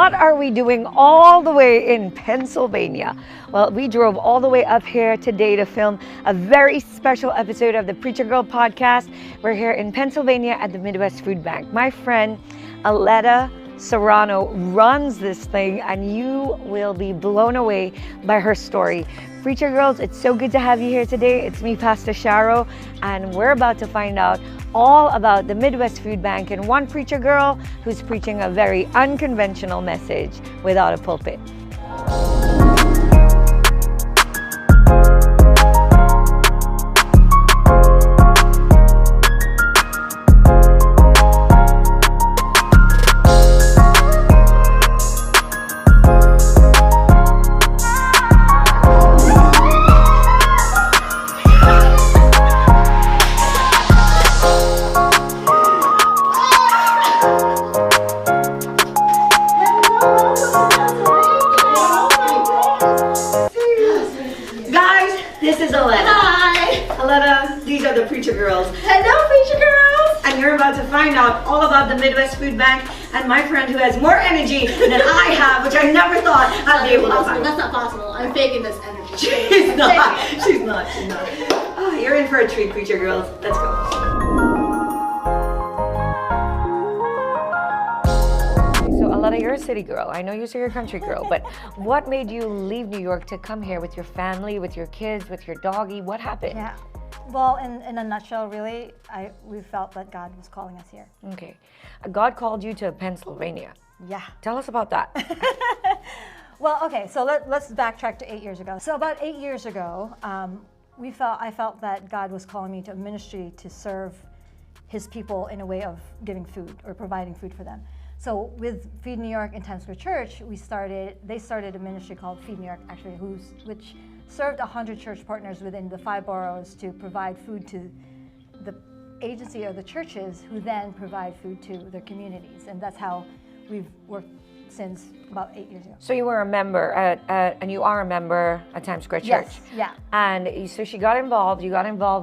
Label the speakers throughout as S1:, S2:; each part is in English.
S1: what are we doing all the way in Pennsylvania? Well, we drove all the way up here today to film a very special episode of the Preacher Girl podcast. We're here in Pennsylvania at the Midwest Food Bank. My friend Aleta Serrano runs this thing, and you will be blown away by her story. Preacher Girls, it's so good to have you here today. It's me, Pastor Sharo, and we're about to find out all about the Midwest Food Bank and one preacher girl who's preaching a very unconventional message without a pulpit. This is Aleta.
S2: Hi!
S1: Aleta, these are the Preacher Girls.
S2: Hello, Preacher Girls!
S1: And you're about to find out all about the Midwest Food Bank and my friend who has more energy than I have, which I never thought I'd be able to find.
S2: That's not possible. I'm faking this energy.
S1: She's not. She's not. Oh, you're in for a treat, Preacher Girls. Let's go. Aleta, you're a city girl. I know you say you're a country girl, but what made you leave New York to come here with your family, with your kids, with your doggy? What happened?
S3: Yeah. Well, in a nutshell, really, we felt that God was calling us here.
S1: Okay. God called you to Pennsylvania.
S3: Yeah.
S1: Tell us about that.
S3: Well, okay, so let's backtrack to 8 years ago. So about 8 years ago, I felt that God was calling me to a ministry to serve His people in a way of giving food or providing food for them. So with Feed New York and Times Square Church, they started a ministry called Feed New York, actually, which served 100 church partners within the 5 boroughs to provide food to the agency or the churches, who then provide food to their communities. And that's how we've worked since about 8 years ago.
S1: So you were a member and you are a member at Times Square Church.
S3: Yes, yeah.
S1: And so you got involved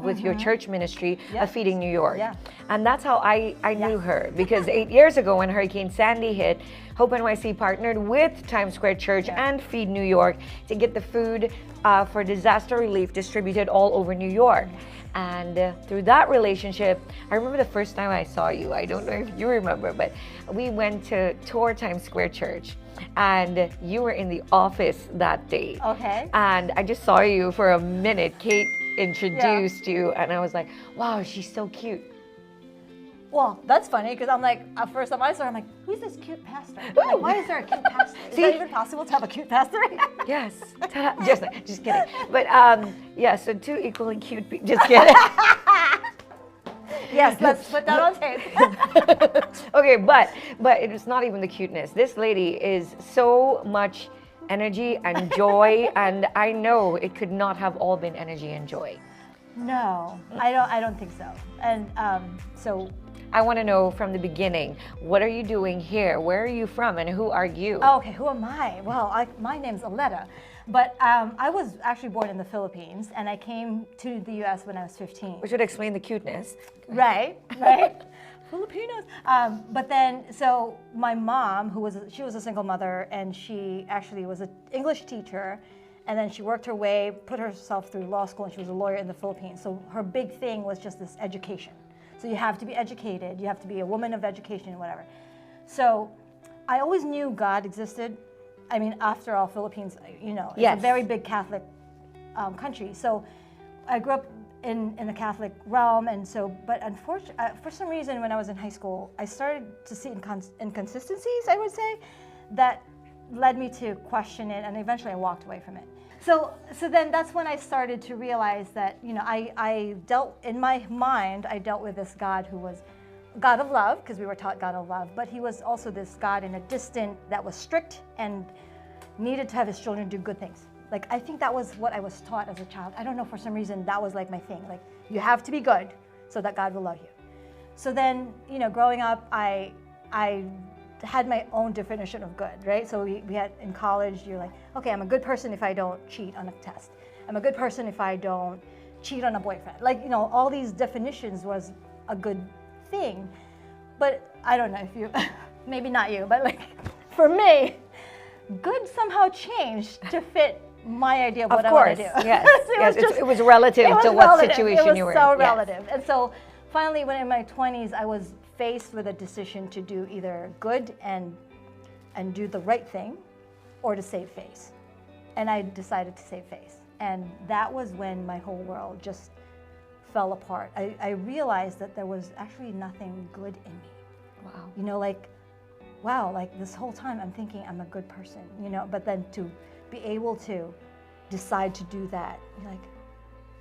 S1: with your church ministry of Feeding New York.
S3: Yeah.
S1: And that's how I knew her, because 8 years ago when Hurricane Sandy hit, Hope NYC partnered with Times Square Church and Feed New York to get the food for disaster relief distributed all over New York. And through that relationship, I remember the first time I saw you. I don't know if you remember, but we went to tour Times Square Church, and you were in the office that day.
S3: Okay.
S1: And I just saw you for a minute. Kate introduced you, and I was like, wow, she's so cute.
S3: Well, that's funny, because I'm like, first time I saw her, I'm like, who's this cute pastor? I'm like, why is there a cute pastor? Is that even possible to have a cute pastor?
S1: Yes. Just kidding. But yeah, so two equally cute people. Just kidding.
S3: Yes, let's put that on tape.
S1: Okay, but it was not even the cuteness. This lady is so much energy and joy, and I know it could not have all been energy and joy.
S3: No, I don't think so. And so
S1: I want to know from the beginning, what are you doing here? Where are you from, and who are you?
S3: Oh, okay, who am I? Well, my name's Aleta, but I was actually born in the Philippines, and I came to the U.S. when I was 15.
S1: Which would explain the cuteness.
S3: Right. Filipinos. But then, so my mom, she was a single mother, and she actually was an English teacher, and then she worked her way, put herself through law school, and she was a lawyer in the Philippines. So her big thing was just this education. So you have to be educated, you have to be a woman of education, whatever. So I always knew God existed. I mean, after all, Philippines, it's a very big Catholic country. So I grew up in the Catholic realm, and so, but unfortunately, for some reason, when I was in high school, I started to see inconsistencies, I would say, that led me to question it, and eventually I walked away from it. So then that's when I started to realize that, I dealt, in my mind, I dealt with this God who was God of love, because we were taught God of love, but he was also this God in a distant, that was strict and needed to have his children do good things. Like, I think that was what I was taught as a child. I don't know, for some reason, that was like my thing. Like, you have to be good so that God will love you. So then, growing up, I had my own definition of good, right? So we had, in college, you're like, okay, I'm a good person if I don't cheat on a test. I'm a good person if I don't cheat on a boyfriend. Like, all these definitions was a good thing. But I don't know if you, maybe not you, but like, for me, good somehow changed to fit my idea of what I want to do.
S1: Yes, yes.
S3: just-
S1: It was relative
S3: it was
S1: to what
S3: relative.
S1: situation you were in.
S3: It was so
S1: Yes.
S3: relative. And so finally, when in my 20s, I was faced with a decision to do either good and do the right thing or to save face. And I decided to save face. And that was when my whole world just fell apart. I realized that there was actually nothing good in me.
S1: Wow.
S3: You know, like, wow, like this whole time I'm thinking I'm a good person, you know, but then to be able to decide to do that, you're like,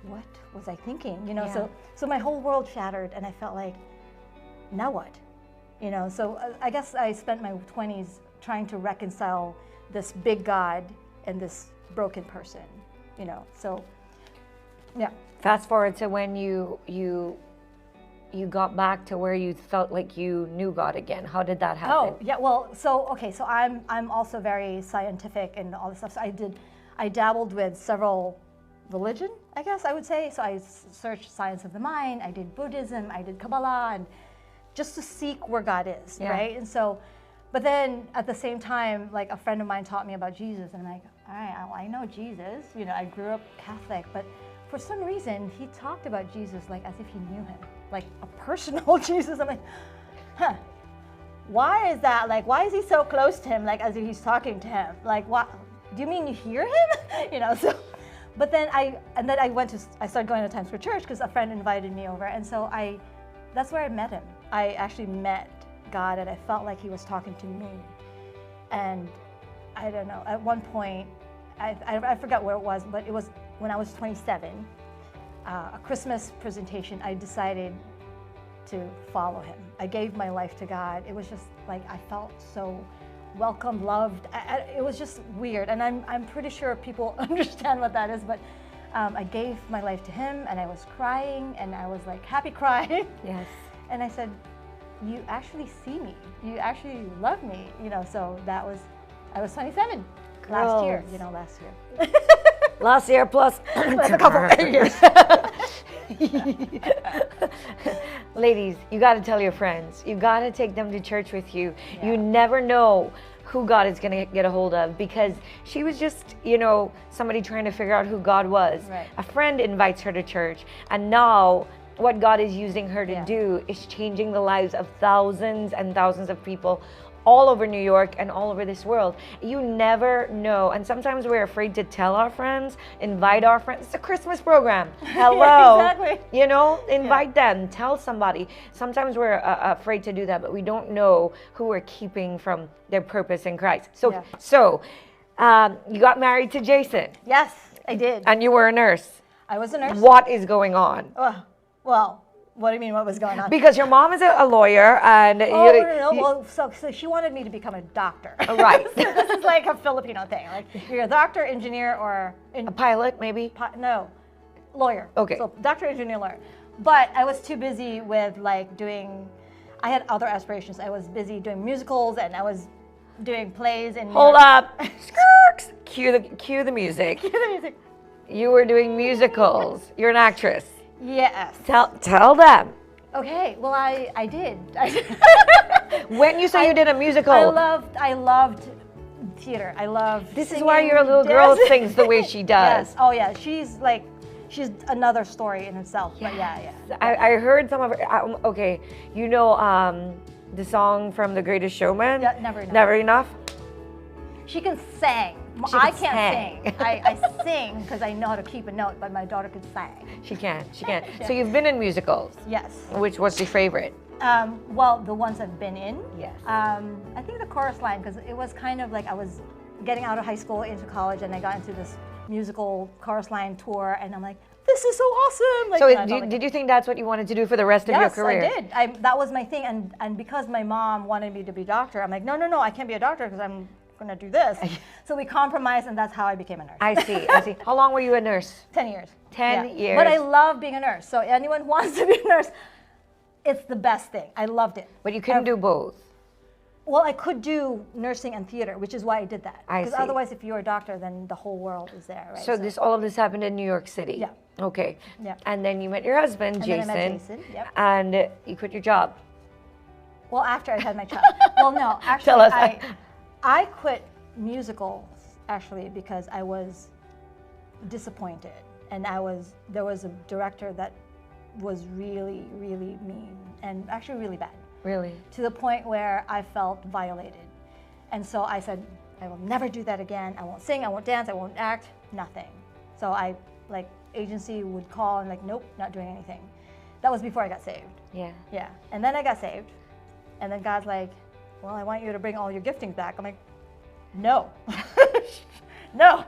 S3: what was I thinking? You know,
S1: Yeah.
S3: so my whole world shattered and I felt like, now what? You know, so I guess I spent my 20s trying to reconcile this big God and this broken person, you know, so yeah.
S1: Fast forward to when you got back to where you felt like you knew God again. How did that happen?
S3: Oh, yeah, well, so I'm also very scientific and all this stuff. So I dabbled with several religion, I guess I would say. So I searched science of the mind, I did Buddhism, I did Kabbalah, and just to seek where God is,
S1: Yeah.
S3: right? And so, but then at the same time, like a friend of mine taught me about Jesus, and I'm like, all right, I know Jesus. You know, I grew up Catholic, but for some reason, he talked about Jesus like as if he knew him, like a personal Jesus. I'm like, huh, why is that? Like, why is he so close to him, like as if he's talking to him? Like, what? Do you mean you hear him? You know, so, but then I started going to Times Square Church because a friend invited me over, and so that's where I met him. I actually met God, and I felt like he was talking to me. And I don't know, at one point, I forgot where it was, but it was when I was 27, a Christmas presentation, I decided to follow him. I gave my life to God. It was just like, I felt so welcome, loved. It was just weird. And I'm pretty sure people understand what that is, but I gave my life to him, and I was crying, and I was like happy crying.
S1: Yes.
S3: And I said, you actually see me. You actually love me. You know, so I was 27 last year, you know, last year.
S1: Last year plus
S3: A couple of years.
S1: Ladies, you got to tell your friends. You got to take them to church with you.
S3: Yeah.
S1: You never know who God is going to get a hold of, because she was just, you know, somebody trying to figure out who God was.
S3: Right.
S1: A friend invites her to church, and now what God is using her to
S3: Yeah.
S1: do is changing the lives of thousands and thousands of people all over New York and all over this world. You never know. And sometimes we're afraid to tell our friends, invite our friends. It's a Christmas program. Hello.
S3: Exactly.
S1: You know, invite them, tell somebody. Sometimes we're afraid to do that, but we don't know who we're keeping from their purpose in Christ. So, you got married to Jason.
S3: Yes, I did.
S1: And you were a nurse.
S3: I was a nurse.
S1: What is going on?
S3: Well, what do you mean what was going on?
S1: Because your mom is a lawyer, and
S3: no. Well, so she wanted me to become a doctor.
S1: Right.
S3: So this is like a Filipino thing. Like, you're a doctor, engineer, or
S1: a pilot, maybe?
S3: No, lawyer.
S1: Okay.
S3: So doctor, engineer, lawyer. But I was too busy with like I had other aspirations. I was busy doing musicals, and I was doing plays. And
S1: Hold up. Skirks. Cue the music.
S3: Cue the music.
S1: You were doing musicals. You're an actress.
S3: Yes.
S1: Tell them.
S3: Okay. Well, I did.
S1: When you say you did a musical.
S3: I loved theater. I loved
S1: This
S3: singing,
S1: is why your little girl
S3: dancing.
S1: sings the way she does.
S3: Yes. Oh yeah. She's another story in herself. But yeah.
S1: I heard some of her. Okay, you know the song from The Greatest Showman?
S3: Yeah, Never Enough.
S1: Never Enough?
S3: She can sing.
S1: She
S3: I
S1: can
S3: can't
S1: sing.
S3: sing. I sing because I know how to keep a note, but my daughter can sing.
S1: She can. So you've been in musicals.
S3: Yes.
S1: Which was your favorite?
S3: Well, the ones I've been in.
S1: Yes.
S3: I think the chorus line, because it was kind of like I was getting out of high school into college, and I got into this musical chorus line tour, and I'm like, this is so awesome. Like,
S1: So did you think that's what you wanted to do for the rest of your career?
S3: Yes, I did. That was my thing, and because my mom wanted me to be a doctor, I'm like, no, I can't be a doctor because I'm going to do this. So we compromised, and that's how I became a nurse.
S1: I see. How long were you a nurse?
S3: 10 years.
S1: 10 years.
S3: But I love being a nurse. So anyone who wants to be a nurse, it's the best thing. I loved it.
S1: But you couldn't do both.
S3: Well, I could do nursing and theater, which is why I did that.
S1: I see.
S3: Because otherwise, if you're a doctor, then the whole world is there, right?
S1: So all of this happened in New York City?
S3: Yeah.
S1: Okay.
S3: Yeah.
S1: And then you met your husband,
S3: And
S1: Jason.
S3: then I met Jason, yep.
S1: And you quit your job.
S3: Well, after I had my child. Well, no, actually,
S1: Tell us.
S3: I quit musicals actually because I was disappointed, and there was a director that was really, really mean and actually really bad.
S1: Really?
S3: To the point where I felt violated. And so I said, I will never do that again. I won't sing, I won't dance, I won't act, nothing. So I, like, agency would call and like, nope, not doing anything. That was before I got saved.
S1: Yeah.
S3: Yeah. And then I got saved. And then God's like, well, I want you to bring all your giftings back. I'm like, no. No.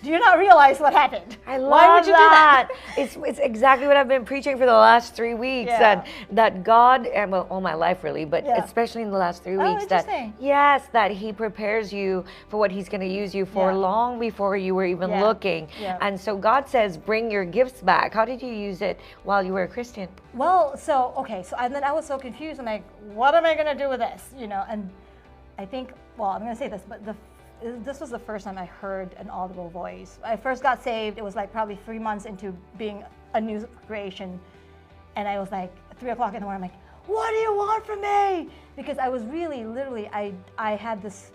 S3: Do you not realize what happened?
S1: I love
S3: Why would you
S1: that.
S3: do that?
S1: It's exactly what I've been preaching for the last 3 weeks.
S3: Yeah.
S1: That God, and well, all my life really, but
S3: Yeah.
S1: especially in the last 3
S3: Oh,
S1: weeks, that
S3: interesting.
S1: yes, that He prepares you for what He's going to use you for
S3: Yeah.
S1: long before you were even
S3: Yeah.
S1: looking.
S3: Yeah.
S1: And so God says, bring your gifts back. How did you use it while you were a Christian?
S3: Well, so, okay, so and then I was so confused. I'm like, what am I going to do with this? You know, and I think, well, I'm going to say this, but this was the first time I heard an audible voice. I first got saved. It was like probably 3 months into being a new creation. And I was like, 3 o'clock in the morning, I'm like, what do you want from me? Because I was really, literally, I had this,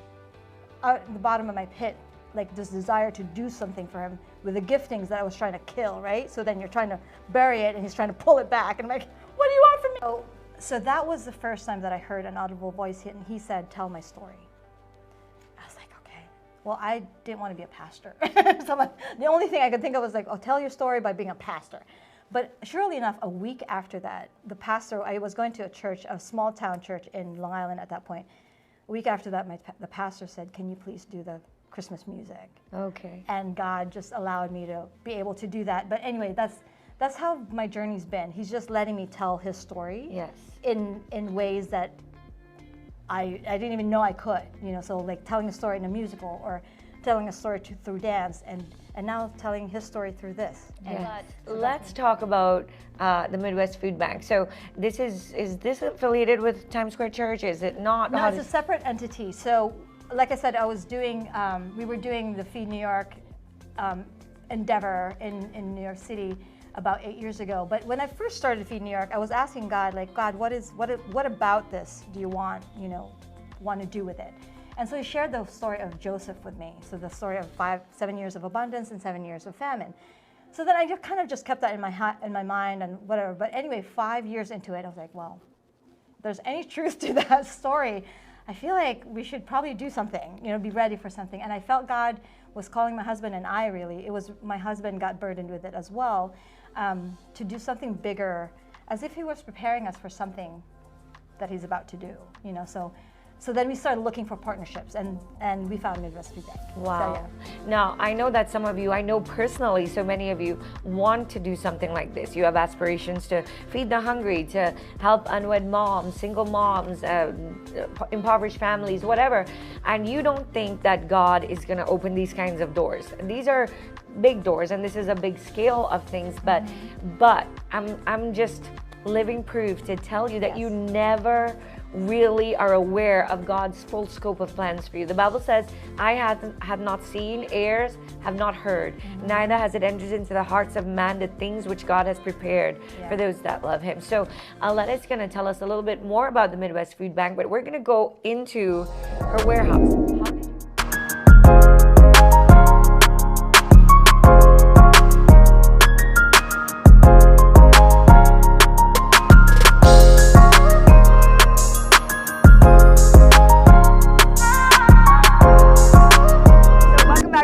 S3: out at the bottom of my pit, like this desire to do something for him with the giftings that I was trying to kill, right? So then you're trying to bury it and he's trying to pull it back. And I'm like, what do you want from me? So that was the first time that I heard an audible voice hit, and he said, tell my story. I was like, okay. Well, I didn't want to be a pastor. So the only thing I could think of was like, oh, tell your story by being a pastor. But surely enough, a week after that, the pastor, I was going to a church, a small town church in Long Island at that point. A week after that, the pastor said, can you please do the Christmas music?
S1: Okay.
S3: And God just allowed me to be able to do that. But anyway, that's how my journey's been. He's just letting me tell his story.
S1: Yes.
S3: In ways that I didn't even know I could, you know, so like telling a story in a musical or telling a story through dance and now telling his story through this.
S1: Yeah. Let's talk about the Midwest Food Bank. So this is this affiliated with Times Square Church? Is it not?
S3: No, it's a separate entity. So like I said, I was doing, we were doing the Feed New York endeavor in New York City about 8 years ago. But when I first started Feed New York, I was asking God, like, God, what about this do you want to do with it? And so he shared the story of Joseph with me. So the story of 7 years of abundance and 7 years of famine. So then I just kept that in my mind and whatever. But anyway, 5 years into it, I was like, well, if there's any truth to that story, I feel like we should probably do something, you know, be ready for something. And I felt God was calling my husband and I really. It was my husband got burdened with it as well, to do something bigger, as if he was preparing us for something that he's about to do, you know. So then we started looking for partnerships, and we found Midwest Food Bank.
S1: Wow.
S3: So, yeah.
S1: Now, I know that some of you, I know personally, so many of you want to do something like this. You have aspirations to feed the hungry, to help unwed moms, single moms, impoverished families, whatever. And you don't think that God is going to open these kinds of doors. These are big doors, and this is a big scale of things, but I'm just living proof to tell you that
S3: Yes.
S1: you never really are aware of God's full scope of plans for you. The Bible says, I have not seen, ears have not heard, neither has it entered into the hearts of man the things which God has prepared for those that love him. So Aleta's going to tell us a little bit more about the Midwest Food Bank, but we're going to go into her warehouse.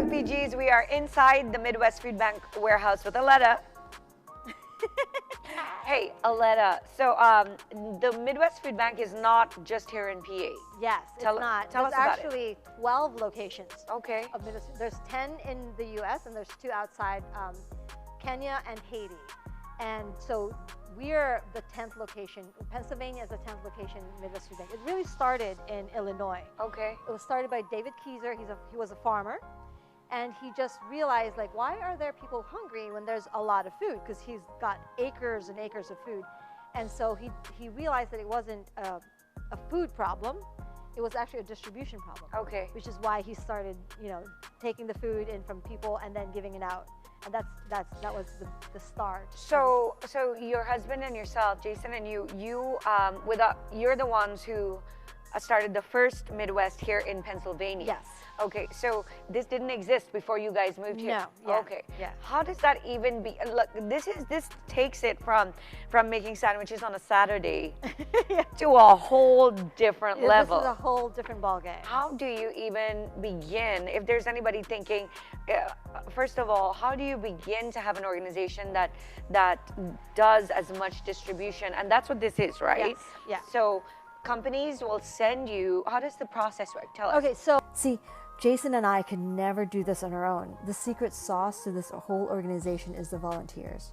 S1: PGs, we are inside the Midwest Food Bank warehouse with Aleta. Hey, Aleta, so the Midwest Food Bank is not just here in PA.
S3: Yes, it's
S1: Tell
S3: not.
S1: us
S3: There's
S1: about it.
S3: actually 12 locations.
S1: Okay.
S3: Of Midwest. There's 10 in the U.S. and there's 2 outside Kenya and Haiti. And so we're the 10th location. Pennsylvania is the 10th location in Midwest Food Bank. It really started in Illinois.
S1: Okay.
S3: It was started by David Keyser. He was a farmer. And he just realized, like, why are there people hungry when there's a lot of food? Because he's got acres and acres of food. And so he realized that it wasn't a food problem. It was actually a distribution problem.
S1: Okay.
S3: Which is why he started, you know, taking the food in from people and then giving it out. And that was the start.
S1: So your husband and yourself, Jason, and you're the ones who started the first Midwest here in Pennsylvania.
S3: Yes.
S1: Okay, so this didn't exist before you guys moved here.
S3: No. Yeah.
S1: Okay.
S3: Yeah.
S1: How does that even be? Look, this takes it from making sandwiches on a Saturday to a whole different level.
S3: This is a whole different ballgame.
S1: How do you even begin? If there's anybody thinking, first of all, how do you begin to have an organization that does as much distribution? And that's what this is, right?
S3: Yes. Yeah.
S1: So companies will send you. How does the process work? Tell us.
S3: Okay, so see, Jason and I could never do this on our own. The secret sauce to this whole organization is the volunteers.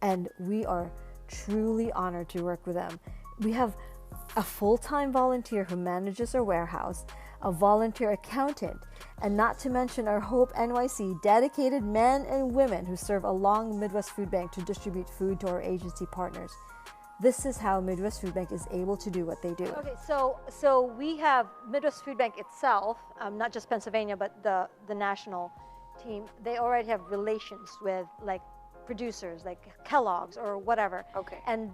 S3: And we are truly honored to work with them. We have a full-time volunteer who manages our warehouse, a volunteer accountant, and not to mention our Hope NYC dedicated men and women who serve along Midwest Food Bank to distribute food to our agency partners. This is how Midwest Food Bank is able to do what they do. Okay, so we have Midwest Food Bank itself, not just Pennsylvania, but the national team. They already have relations with like producers, like Kellogg's or whatever.
S1: Okay.
S3: And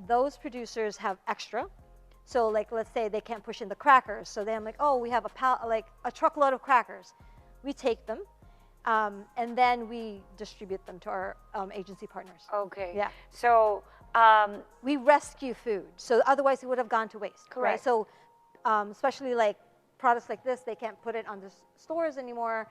S3: those producers have extra. So like, let's say they can't push in the crackers. So they're like, oh, we have a truckload of crackers. We take them. And then we distribute them to our agency partners.
S1: Okay.
S3: Yeah.
S1: So
S3: we rescue food. So otherwise it would have gone to waste.
S1: Correct.
S3: Right? So especially like products like this, they can't put it on the stores anymore.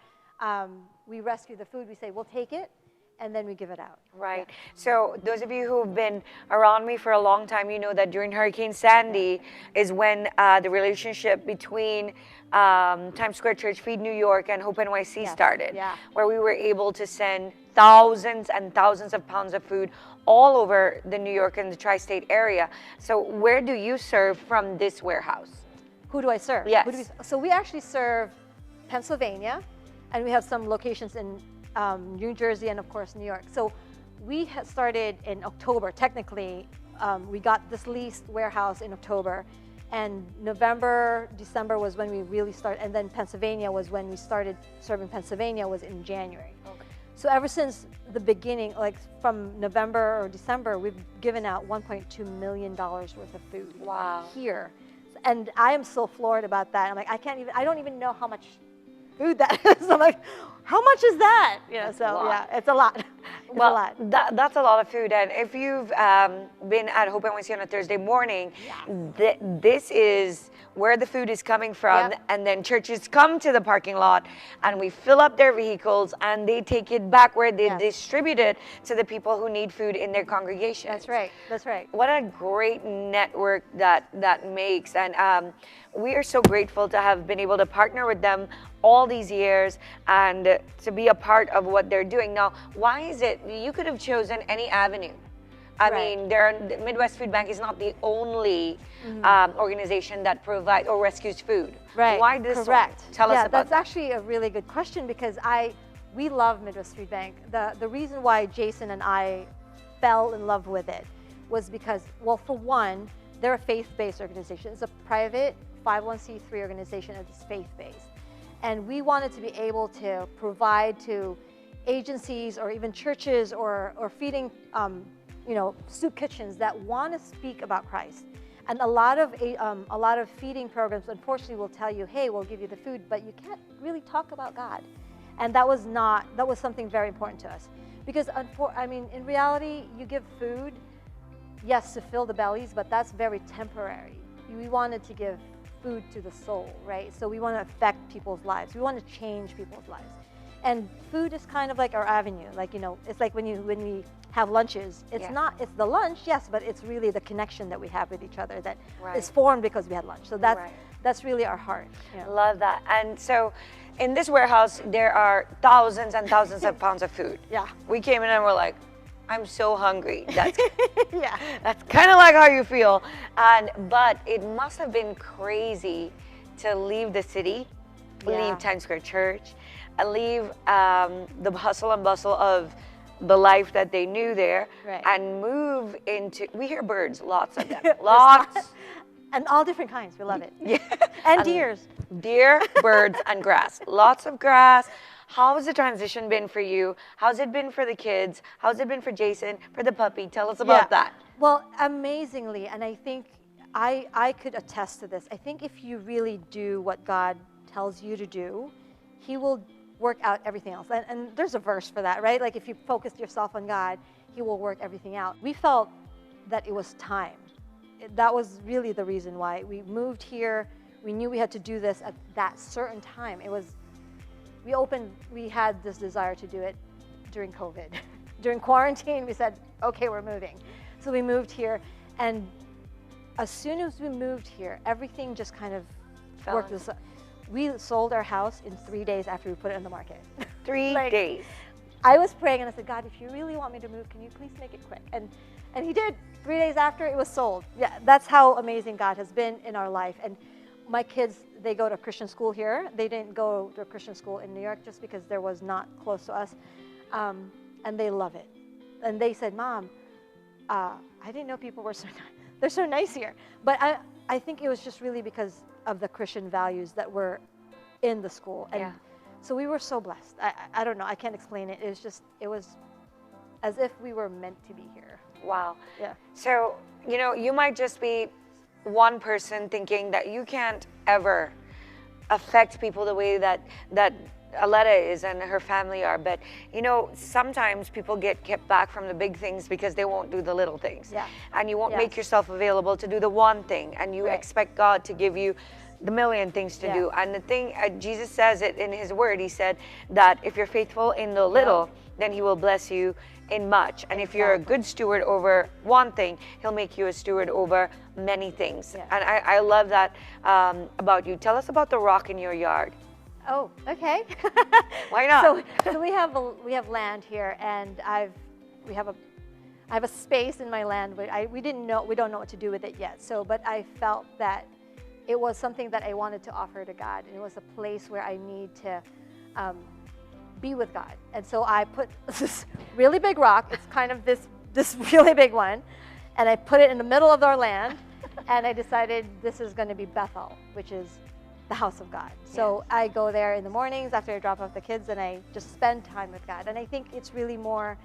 S3: We rescue the food. We say, we'll take it. And then we give it out.
S1: Right. Yeah. So those of you who've been around me for a long time, you know that during Hurricane Sandy is when the relationship between Times Square Church, Feed New York, and Hope NYC started, where we were able to send thousands and thousands of pounds of food all over the New York and the tri-state area. So where do you serve from this warehouse?
S3: Who do I serve?
S1: Yes.
S3: So we actually serve Pennsylvania, and we have some locations in New Jersey and of course New York. So we had started in October. Technically, we got this leased warehouse in October, and November, December was when we really started, and then Pennsylvania was when we started serving Pennsylvania was in January.
S1: Okay.
S3: So ever since the beginning, like from November or December, we've given out $1.2 million worth of food.
S1: Wow.
S3: Here. And I am so floored about that. I'm like, I don't even know how much food that is. I'm like, how much is that? You know, so yeah, it's a lot. It's
S1: well,
S3: a lot.
S1: That's a lot of food. And if you've been at Hope NYC on a Thursday morning, this is where the food is coming from. Yep. And then churches come to the parking lot and we fill up their vehicles and they take it back where they distribute it to the people who need food in their congregation.
S3: That's right. That's right.
S1: What a great network that makes. And we are so grateful to have been able to partner with them all these years and to be a part of what they're doing. Now, why is it you could have chosen any avenue? I mean, Midwest Food Bank is not the only organization that provides or rescues food.
S3: Right.
S1: Why this one?
S3: Correct.
S1: Tell us about
S3: that's
S1: that.
S3: actually a really good question because we love Midwest Food Bank. The reason why Jason and I fell in love with it was because, well, for one, they're a faith-based organization. It's a private 501c3 organization and it's faith-based. And we wanted to be able to provide to agencies or even churches or feeding soup kitchens that want to speak about Christ. And a lot of feeding programs, unfortunately, will tell you, hey, we'll give you the food, but you can't really talk about God. And that was something very important to us. Because, in reality, you give food, yes, to fill the bellies, but that's very temporary. We wanted to give food to the soul, right? So we want to affect people's lives. We want to change people's lives. And food is kind of like our avenue. Like, it's like when we have lunches, it's it's the lunch, yes, but it's really the connection that we have with each other that is formed because we had lunch. So that's really our heart. Yeah.
S1: Love that. And so in this warehouse, there are thousands and thousands of pounds of food.
S3: Yeah.
S1: We came in and we're like, I'm so hungry. That's that's kind of like how you feel. But it must have been crazy to leave the city, leave Times Square Church, leave the hustle and bustle of the life that they knew there, and move into. We hear birds, lots of them, lots,
S3: and all different kinds. We love it.
S1: Yeah,
S3: and deer,
S1: birds, and grass. Lots of grass. How has the transition been for you? How's it been for the kids? How's it been for Jason, for the puppy? Tell us about that.
S3: Well, amazingly, and I think I could attest to this. I think if you really do what God tells you to do, he will work out everything else. And there's a verse for that, right? Like if you focus yourself on God, he will work everything out. We felt that it was time. That was really the reason why we moved here. We knew we had to do this at that certain time. We had this desire to do it during COVID. During quarantine, we said, okay, we're moving. So we moved here, and as soon as we moved here, everything just kind of worked. We sold our house in 3 days after we put it on the market.
S1: 3 days.
S3: I was praying and I said, God, if you really want me to move, can you please make it quick? And he did. 3 days after, it was sold. Yeah, that's how amazing God has been in our life. And my kids, they go to Christian school here. They didn't go to a Christian school in New York just because there was not close to us. And they love it. And they said, Mom, I didn't know people were so nice. They're so nice here. But I think it was just really because of the Christian values that were in the school. And so we were so blessed. I don't know. I can't explain it. It was as if we were meant to be here.
S1: Wow.
S3: Yeah.
S1: So, you might just be one person thinking that you can't ever affect people the way that Aleta is and her family are, but sometimes people get kept back from the big things because they won't do the little things.
S3: Yeah.
S1: And you won't make yourself available to do the one thing, and you expect God to give you the million things to do. And the thing, Jesus says it in his word. He said that if you're faithful in the little, then he will bless you in much. And if you're a good steward over one thing, he'll make you a steward over many things. And I love that about you. Tell us about the rock in your yard.
S3: Oh, okay.
S1: Why not?
S3: So we have land here, and I have a space in my land, but we don't know what to do with it yet. But I felt that it was something that I wanted to offer to God, and it was a place where I need to be with God. And so I put this really big rock. It's kind of this really big one, and I put it in the middle of our land, and I decided this is going to be Bethel, which is the house of God. So I go there in the mornings after I drop off the kids, and I just spend time with God. And I think it's really more,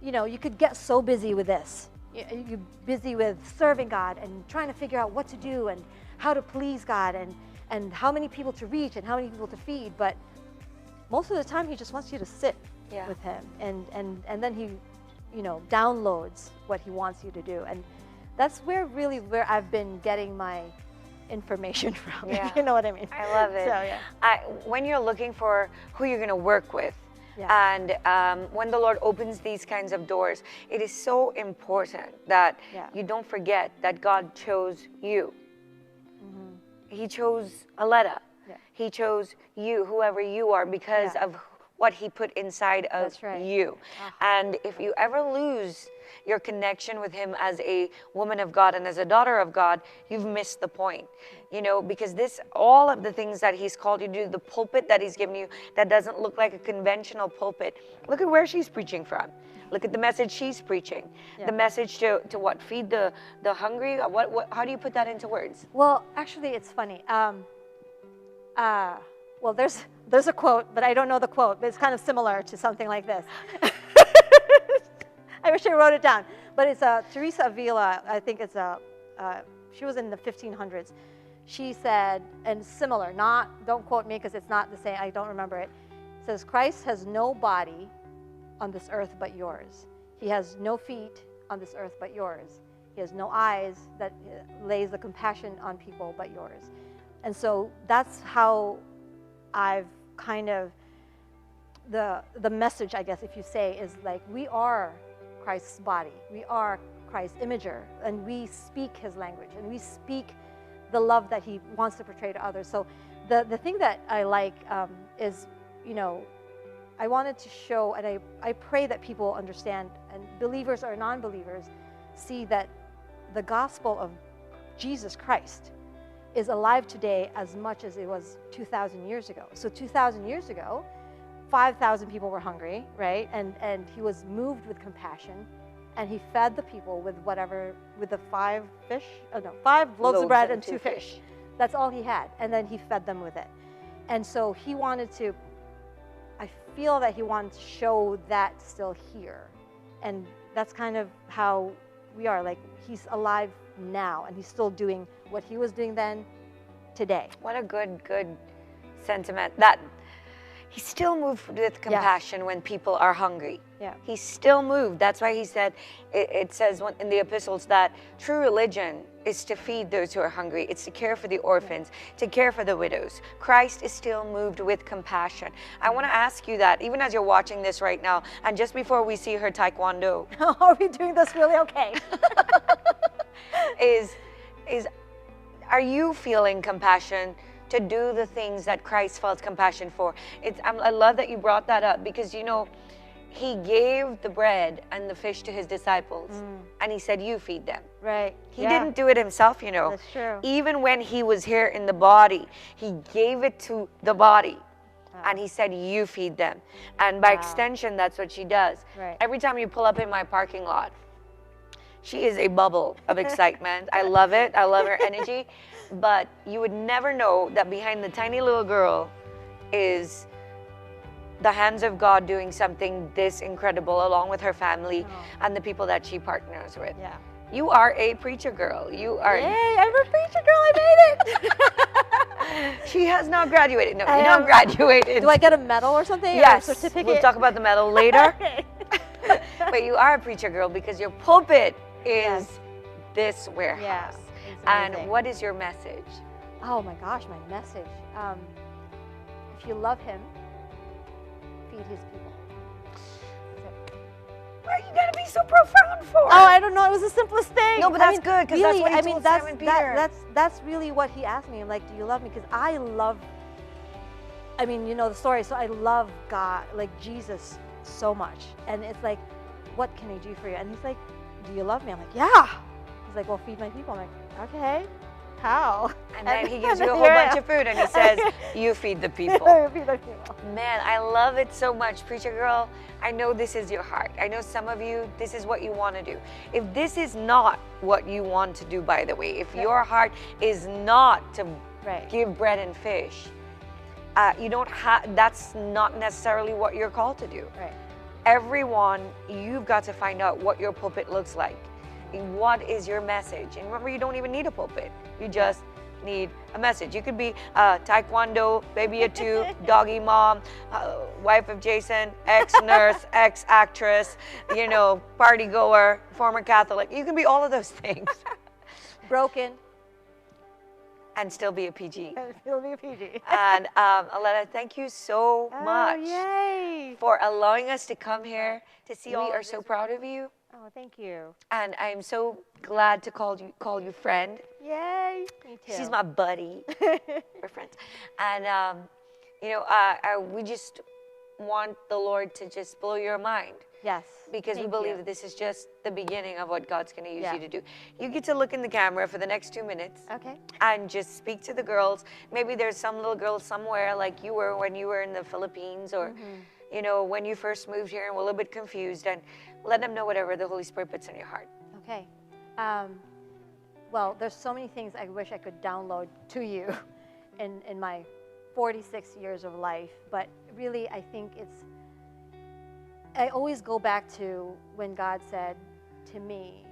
S3: you could get so busy with this. You're busy with serving God and trying to figure out what to do and how to please God and how many people to reach and how many people to feed. But most of the time, he just wants you to sit with him, and then he, downloads what he wants you to do. And that's where I've been getting my information from. You know what I mean?
S1: I love it. So, when you're looking for who you're going to work with, and when the Lord opens these kinds of doors, it is so important that you don't forget that God chose you. He chose Aleta. He chose you, whoever you are, because of what he put inside of you. And if you ever lose your connection with him as a woman of God and as a daughter of God, you've missed the point. Because all of the things that he's called you to do, the pulpit that he's given you that doesn't look like a conventional pulpit. Look at where she's preaching from. Look at the message she's preaching. The message to what? Feed the hungry? How do you put that into words?
S3: Well, actually, it's funny. Well, there's a quote, but I don't know the quote, but it's kind of similar to something like this. I wish I wrote it down. But it's Teresa Avila, I think she was in the 1500s. She said, and similar, don't quote me because it's not the same, I don't remember it. It says, Christ has no body on this earth but yours. He has no feet on this earth but yours. He has no eyes that lays the compassion on people but yours. And so that's how I've kind of, the message, I guess, if you say, is like, we are Christ's body. We are Christ's imager, and we speak his language, and we speak the love that he wants to portray to others. So the thing that I like is, I wanted to show, and I pray that people understand, and believers or non-believers see that the gospel of Jesus Christ is alive today as much as it was 2,000 years ago. So 2,000 years ago, 5,000 people were hungry, right? And he was moved with compassion, and he fed the people with the 5 loaves of bread and 2 fish. That's all he had. And then he fed them with it. And so I feel that he wanted to show that still here. And that's kind of how we are. Like, he's alive now, and he's still doing what he was doing then, today.
S1: What a good sentiment. That he still moved with compassion when people are hungry.
S3: Yeah.
S1: He still moved. That's why he said, it says in the epistles that true religion is to feed those who are hungry. It's to care for the orphans, to care for the widows. Christ is still moved with compassion. I want to ask you that, even as you're watching this right now, and just before we see her taekwondo.
S3: Are we doing this really okay?
S1: Are you feeling compassion to do the things that Christ felt compassion for? I love that you brought that up, because he gave the bread and the fish to his disciples, and he said, you feed them.
S3: Right.
S1: He didn't do it himself,
S3: That's true.
S1: Even when he was here in the body, he gave it to the body. And he said, you feed them. And by extension, that's what she does.
S3: Right.
S1: Every time you pull up in my parking lot, she is a bubble of excitement. I love it. I love her energy. But you would never know that behind the tiny little girl is the hands of God doing something this incredible, along with her family and the people that she partners with.
S3: Yeah.
S1: You are a preacher girl. You are.
S3: Yay, I'm a preacher girl. I made it.
S1: She has not graduated. No, you don't graduate.
S3: Do I get a medal or something?
S1: Yes.
S3: Or a certificate?
S1: We'll talk about the medal later.
S3: Okay.
S1: But you are a preacher girl, because your pulpit is this warehouse.
S3: Yeah, it's
S1: And
S3: amazing.
S1: what is your message?
S3: Oh my gosh, my message. If you love him, feed his people.
S1: Why are you gonna be so profound for?
S3: Oh, I don't know. It was the simplest thing.
S1: No, but that's good, 'cause that's what he told
S3: that's,
S1: Simon Peter.
S3: That's really what he asked me. I'm like, do you love me? Because I love. I mean, you know the story. So I love God, like Jesus, so much. And it's like, what can I do for you? And he's like, do you love me? I'm like, yeah. He's like, well, feed my people. I'm like, okay. How?
S1: And then he gives you a whole bunch of food and he says, you feed the people.
S3: Feed the people.
S1: Man, I love it so much. Preacher girl, I know this is your heart. I know some of you, this is what you want to do. If this is not what you want to do, by the way, if your heart is not to give bread and fish, you don't have, that's not necessarily what you're called to do.
S3: Right.
S1: Everyone, you've got to find out what your pulpit looks like. What is your message? And remember, you don't even need a pulpit. You just need a message. You could be a taekwondo, baby of two, doggy mom, wife of Jason, ex-nurse, ex-actress, party goer, former Catholic. You can be all of those things.
S3: Broken.
S1: And still be a PG.
S3: And still be a PG.
S1: And Aleta, thank you so much for allowing us to come here to see. We are so proud of you.
S3: Oh, thank you.
S1: And I'm so glad to call you friend.
S3: Yay. Me too.
S1: She's my buddy. We're friends. And, we just want the Lord to just blow your mind.
S3: Yes.
S1: Because we believe that this is just the beginning of what God's going to use you to do. You get to look in the camera for the next 2 minutes.
S3: Okay.
S1: And just speak to the girls. Maybe there's some little girl somewhere like you were when you were in the Philippines, or when you first moved here and were a little bit confused, and let them know whatever the Holy Spirit puts in your heart.
S3: Okay. Well, there's so many things I wish I could download to you in my 46 years of life, but really I think I always go back to when God said to me,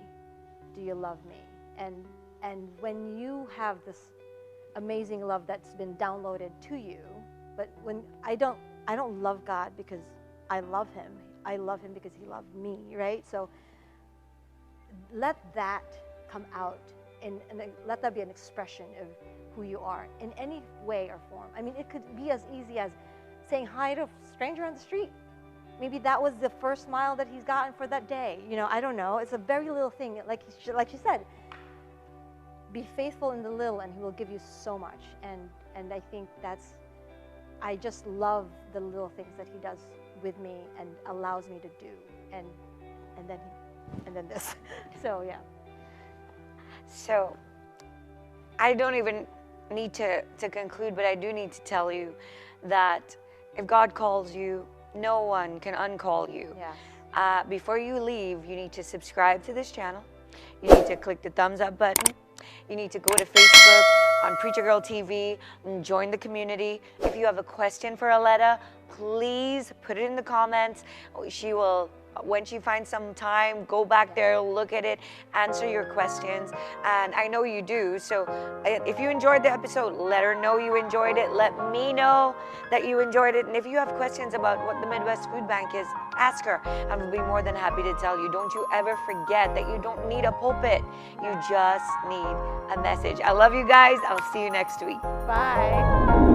S3: do you love me? And when you have this amazing love that's been downloaded to you, but when I don't love God because I love him. I love him because he loved me, right? So let that come out and let that be an expression of who you are in any way or form. I mean, it could be as easy as saying hi to a stranger on the street. Maybe that was the first smile that he's gotten for that day. I don't know. It's a very little thing. Like you said, be faithful in the little and he will give you so much. And I think I just love the little things that he does with me and allows me to do. And then this. So, yeah.
S1: So, I don't even need to conclude, but I do need to tell you that if God calls you, no one can uncall you.
S3: Yes.
S1: Before you leave, you need to subscribe to this channel. You need to click the thumbs up button. You need to go to Facebook on Preacher Girl TV and join the community. If you have a question for Aleta, please put it in the comments. She will, when she finds some time, go back there, look at it, answer your questions. And I know you do. So if you enjoyed the episode, let her know you enjoyed it. Let me know that you enjoyed it. And if you have questions about what the Midwest Food Bank is, ask her. I will be more than happy to tell you. Don't you ever forget that you don't need a pulpit. You just need a message. I love you guys. I'll see you next week.
S3: Bye.